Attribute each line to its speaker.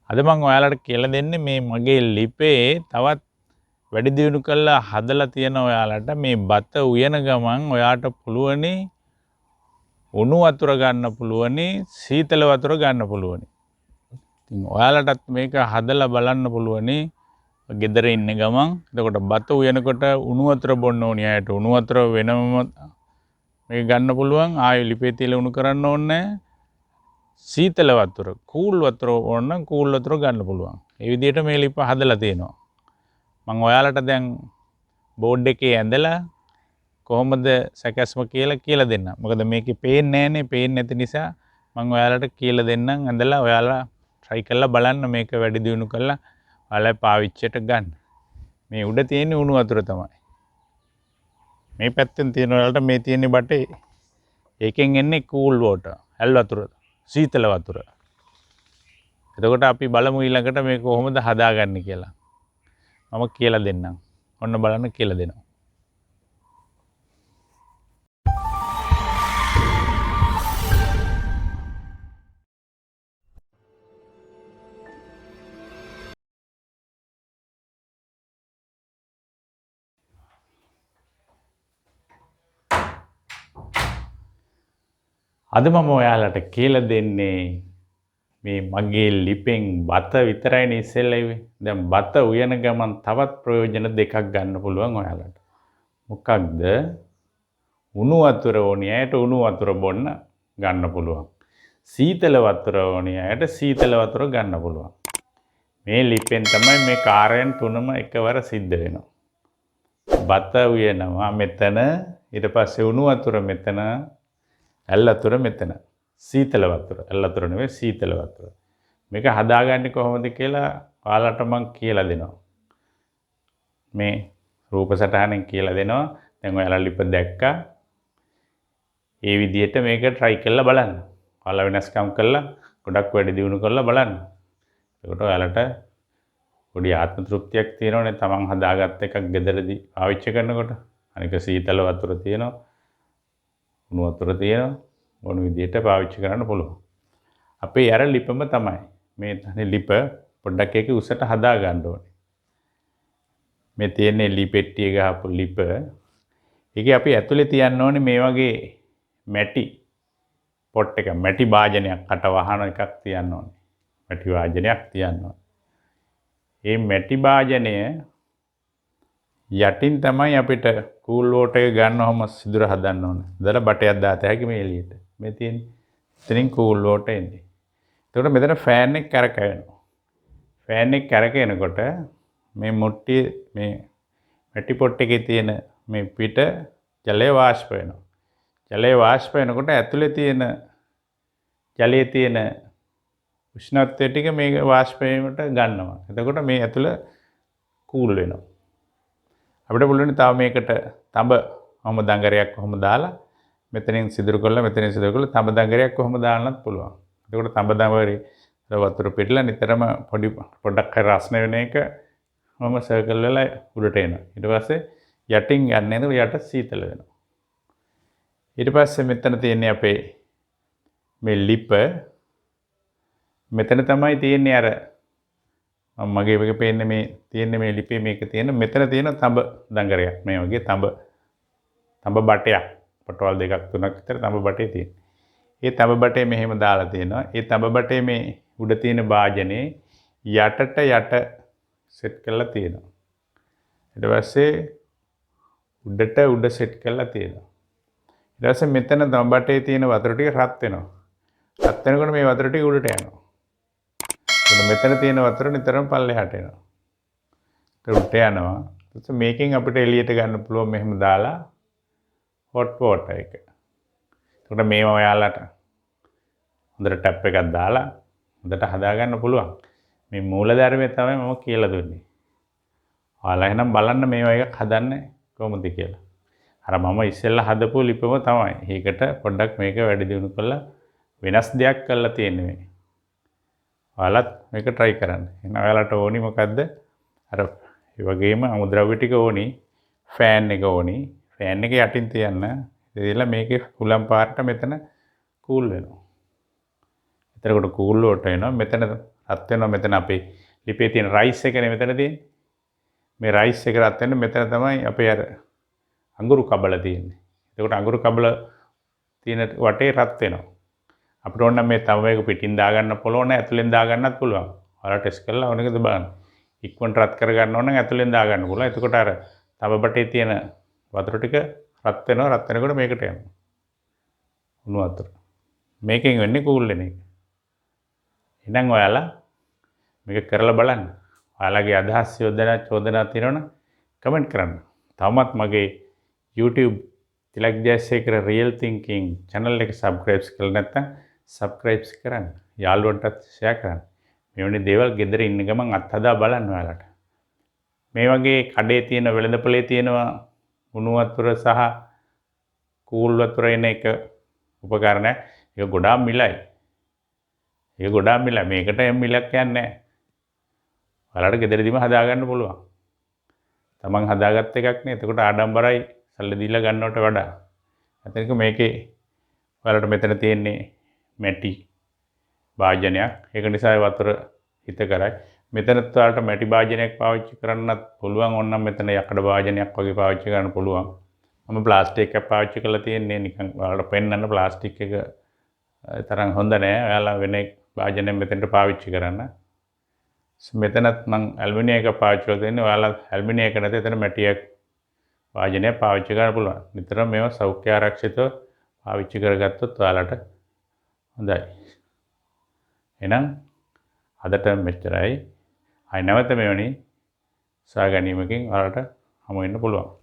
Speaker 1: අද මම ඔයාලට කියලා දෙන්නේ මේ මගේ ලිපේ තවත් වැඩි දියුණු කරලා හදලා තියෙන ඔයාලට මේ බත උයන ගමන් ඔයාට පුළුවනි උණු වතුර ගන්න පුළුවනි සීතල වතුර ගන්න පුළුවනි. ඉතින් ඔයාලටත් මේක හදලා බලන්න පුළුවනි. ගෙදර ඉන්න ගමන් එතකොට බත උයනකොට උණු වතුර බොන්න ඕනි අයට උණු වතුර වෙනම මේක ගන්න පුළුවන්. ආයෙ ලිපේ තියලා උණු කරන්න ඕනේ. සීතල වතුර කූල් වතුර ඕන නම් කූල් වතුර ගන්න පුළුවන්. ඒ විදිහට මේ ලිප හදලා තියෙනවා. මම ඔයාලට දැන් බෝඩ් එකේ ඇඳලා කොහොමද සැකස්ම කියලා දෙන්න. මොකද මේකේ පේන්නේ නැහනේ. පේන්නේ නැති නිසා මම ඔයාලට කියලා දෙන්නම් ඇඳලා ඔයාලා try කරලා බලන්න මේක වැඩි දියුණු කරලා ඔයාලා පාවිච්චියට ගන්න. මේ උඩ තියෙන උණු වතුර තමයි. මේ පැත්තෙන් තියෙන වලට මේ තියෙන බටේ ඒකෙන් එන්නේ කූල් වෝටර් ඇල් වතුර සීතල වතුර. එතකොට අපි බලමු ඊළඟට මේක කොහොමද හදාගන්නේ කියලා. මම කියලා දෙන්නම්. ඔන්න බලන්න කියලා දෙනවා. අද මම ඔයාලට කියලා දෙන්නේ මේ මගේ ලිපෙන් බත විතරයිනේ ඉස්සෙල්ලා ඉවේ. දැන් බත උයන ගමන් තවත් ප්‍රයෝජන දෙකක් ගන්න පුළුවන් ඔයාලට. මොකක්ද? උණු වතුර ඕනි අයට උණු වතුර බොන්න ගන්න පුළුවන්. සීතල වතුර ඕනි අයට සීතල වතුර ගන්න පුළුවන්. මේ ලිපෙන් තමයි මේ කාර්යයන් තුනම එකවර සිද්ධ වෙනවා. බත උයනවා මෙතන, ඊට පස්සේ උණු වතුර මෙතන, ඇල් වතුර මෙතන. සීතල වතුර. ඇල් වතුර නෙවෙයි සීතල වතුර. මේක හදාගන්නේ කොහොමද කියලා ඔයාලට මම කියලා දෙනවා. මේ රූප සටහනෙන් කියලා දෙනවා. දැන් ඔයාලා ලිප දැක්කා. ඒ විදිහට මේක try කරලා බලන්න. ඔයාලා වෙනස්කම් කරලා ගොඩක් වැඩි දියුණු කරලා බලන්න. ඒකට ඔයාලට පොඩි ආත්ම තෘප්තියක් තියෙනවනේ තමන් හදාගත්ත එකක් ගෙදරදී පාවිච්චි කරනකොට. අනික සීතල වතුර තියෙනවා. උණු වතුර තියෙනවා. මොන විදිහට පාවිච්චි කරන්න පුළුවන්. අපේ අර ලිපම තමයි. මේ තනේ ලිප පොඩ්ඩක් ඒක උසට හදා ගන්න ඕනේ. මේ තියෙන්නේ ලිපෙට්ටිය ගහපු ලිප. ඒකේ අපි ඇතුලේ තියන්න ඕනේ මේ වගේ මැටි පොට් එක මැටි භාජනයක් කට වහන එකක් තියන්න ඕනේ. මැටි භාජනයක් තියන්න ඕනේ. මේ මැටි භාජනය යටින් තමයි අපිට කූල් වෝටර් එක ගන්නවම සිදුර හදන්න ඕනේ. දලා බටයක් දාත හැකි මේ එළියට. මේ තියෙන්නේ. එතනින් කූල් වෝටර් එන්නේ. එතකොට මෙතන ෆෑන් එක කරකවෙනවා. ෆෑන් එක කරකවෙනකොට මේ මුට්ටිය මේ මැටි පොට් එකේ තියෙන මේ පිට ජලය වාෂ්ප වෙනවා. ජලය වාෂ්ප වෙනකොට ඇතුලේ තියෙන ජලයේ තියෙන උෂ්ණත්වය ටික මේක වාෂ්ප වීමට ගන්නවා. එතකොට මේ ඇතුළ කූල් වෙනවා. අපිට පුළුවන් තව මේකට තඹ ඔහම දඟරයක් කොහොම දාලා මෙතනින් සිදුරු කරලා මෙතනින් සිදුරු කරලා තඹ දඟරයක් කොහොම දාන්නත් පුළුවන්. එතකොට තඹ දඟරේ වතුර පිටලා නිතරම පොඩ්ඩක් රස්න වෙන එක ඔහම සර්කල් වෙලා උඩට එනවා. ඊට පස්සේ යටින් යන්නේ නේද යට සීතල වෙනවා. ඊට පස්සේ මෙතන තියෙන්නේ අපේ මේ ලිප. මෙතන තමයි තියෙන්නේ අර මගේ මේක පේන්නේ මේ තියෙන්නේ මේ ලිපේ මේක තියෙන මෙතන තියෙන තඹ දඟරයක් මේ වගේ තඹ බටයක් පොටවල් දෙකක් තුනක් විතර තඹ බටේ තියෙන. ඒ තඹ බටේ මෙහෙම දාලා තියෙනවා. ඒ තඹ බටේ මේ උඩ තියෙන භාජනේ යටට යට සෙට් කරලා තියෙනවා. ඊට පස්සේ උඩට උඩ සෙට් කරලා තියෙනවා. ඊට පස්සේ මෙතන තඹ බටේ තියෙන වතුර ටික රත් වෙනවා. රත් වෙනකොට මේ වතුර ටික උඩට යනවා. මෙතන තියෙන වතුර නිතරම පල්ලෙහාට එනවා. උඩට යනවා. ඊට මේකෙන් අපිට එළියට ගන්න පුළුවන් මෙහෙම දාලා hot water එක. ඒකට මේව ඔයාලට හොඳට ටැප් එකක් දාලා හොඳට හදා ගන්න පුළුවන්. මේ මූලධර්මය තමයි මම කියලා දුන්නේ. ඔයාලා එහෙනම් බලන්න මේවා එකක් හදන්නේ කොහොමද කියලා. අර මම ඉස්සෙල්ලා හදපු ලිපම තමයි. ඒකට පොඩ්ඩක් මේක වැඩි දියුණු කරලා වෙනස් දෙයක් කරලා තියෙන්නේ මේ. ඔයාලත් මේක try කරන්න. එහෙනම් ඔයාලට ඕනි මොකද්ද? අර ඒ වගේම අමුද්‍රව්‍ය ටික ඕනි. ෆෑන් එක ඕනි. ෆෑන් එක යටින් තියන්න. ඉතින්ලා මේකේ හුලම් පාර්ට මෙතන කූල් වෙනවා. එතකොට කූල් වෝටර් එනවා. මෙතන රත් වෙනවා මෙතන අපේ ලිපේ තියෙන රයිස් එකනේ මෙතන තියෙන්නේ. මේ රයිස් එක රත් වෙන්න මෙතන තමයි අපේ අර අඟුරු කබල තියෙන්නේ. එතකොට අඟුරු කබල තියෙන වටේ රත් වෙනවා. අපිට ඕන නම් මේ තව මේක පිටින් දාගන්න පුළුවන් ඇතුලෙන් දාගන්නත් පුළුවන්. ඔයාලා ටෙස්ට් කරලා ඕන එකද බලන්න. ඉක්මනට රත් කරගන්න ඕන නම් ඇතුලෙන් දාගන්න පුළුවන්. එතකොට අර තව බටේ තියෙන වතුර ටික රත් වෙනවා. රත් වෙනකොට මේකට යනවා. උණු වතුර. මේකෙන් වෙන්නේ කූල් වෙන එක. එහෙනම් ඔයාලා මේක කරලා බලන්න. ඔයාලගේ අදහස් චෝදනා තියෙනවනම් කමෙන්ට් කරන්න. තවමත් මගේ YouTube Tilak Jayasekara real thinking channel එක subscribe කරලා නැත්නම් subscribe කරන්න. යාළුවන්ටත් share කරන්න. මෙවැනි දේවල් ගෙදර ඉන්න ගමන් අත්හදා බලන්න ඔයාලට. මේ වගේ කඩේ තියෙන වෙළඳපොලේ තියෙනවා උණු වතුර සහ කූල් වතුර එන එක උපකරණයක්. ඒක ගොඩාක් මිලයි. මේකට මිලක් යන්නේ නැහැ. ඔයාලට ගෙදරදීම හදාගන්න පුළුවන්. තමන් හදාගත්ත එකක් නේ. එතකොට ආඩම්බරයි සල්ලි දීලා ගන්නවට වඩා. අතනික මේකේ ඔයාලට මෙතන තියෙන්නේ මැටි භාජනයක්. ඒක නිසා වතුර හිතකරයි. මෙතනත් ඔයාලට මැටි භාජනයක් පාවිච්චි කරන්නත් පුළුවන්. ඕනනම් මෙතන යකඩ භාජනයක් වගේ පාවිච්චි කරන්න පුළුවන්. මම ප්ලාස්ටික් එකක් පාවිච්චි කරලා තියෙන්නේ නිකන් ඔයාලට පෙන්වන්න. ප්ලාස්ටික් එක තරම් හොඳ නෑ. ඔයාලා වෙන භාජනයක් මෙතනට පාවිච්චි කරන්න. මෙතනත් මම ඇලුමිනියම් එක පාවිච්චි කරලා තියෙන්නේ. ඔයාලා ඇලුමිනියම් එක නැත්නම් එතන මැටියක් වාජනය පාවිච්චි කරන්න පුළුවන්. නිතරම මේවා සෞඛ්‍ය ආරක්ෂිතව පාවිච්චි කරගත්තොත් ඔයාලට හොඳයි. එහෙනම් අදට මෙච්චරයි. ආයි නැවත මෙවැනි සොයා ගැනීමකින් ඔයාලට හමු වෙන්න පුළුවන්.